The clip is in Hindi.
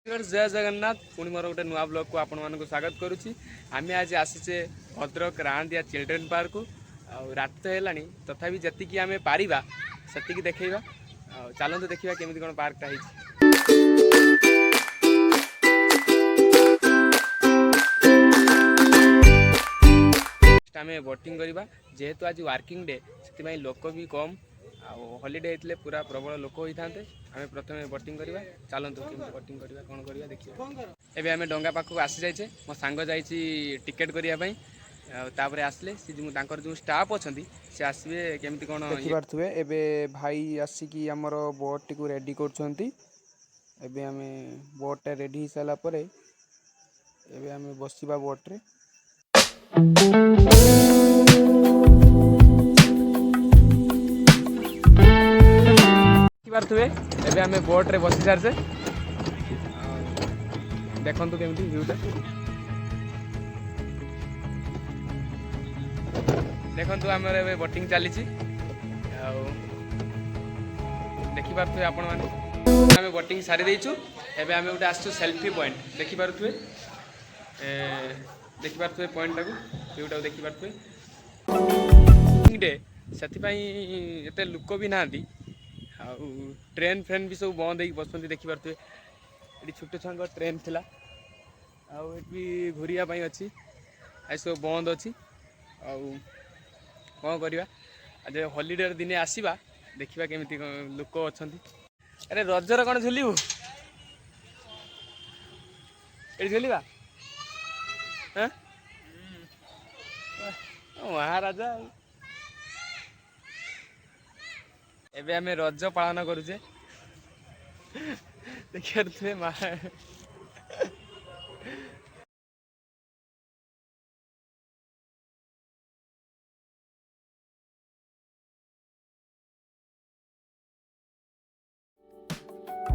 जय जगन्नाथ पुणी मोर गोटे नुआ ब्लॉग को आपण मानक स्वागत करुच्ची। आम आज आसीचे भद्रक रांदिया चिल्ड्रेन पार्क को रात तो है तथापि जी आम पारिबा से देखा चलते देखा केमी कौन पार्कटा आम बोटिंग करवा जेहेतु आज वर्किंग डे से लोक भी कम हॉलीडे होते पूरा प्रबल लोक होता आम प्रथम बोटिंग करवा चलतु बोटिंग करवा कौन करवा देखिए। एबे आम डंगा पाखक आसी जाइए मो सांग जाइए टिकेट करने आसले जो स्टाफ अच्छा सी आसवे केमी कौन देखिपे। एबे भाई आसिकी आमर बोट टी रेडी कर बोट रेडी हो सारापर एबे आम बसवा बोट्रे देखिपे। एबे आम बोट्रे बसी सारे देखु केमती व्यूटा देखु आम बोटिंग चली देखिपे आपण मैंने आम बोटिंग सारी देचु। एबे आम गोटे आसु सेल्फी पॉइंट देखिपे देखिपे पॉइंट टाक व्यूटा देखिपे डे से एत लुक भी ना ट्रेन फ्रेन भी सब बंद हो बस देखिपे। ये छोट छुआ ट्रेन थिला आउी घूरियापाई अच्छी आज सब बंद अच्छी कौन करवा आज हॉलीडे दिने आसवा देखा केमी लोक अच्छा। अरे रजर कौन झुलू ये झुलवा महाराजा एबे आमे रज पालन करुचे देखिए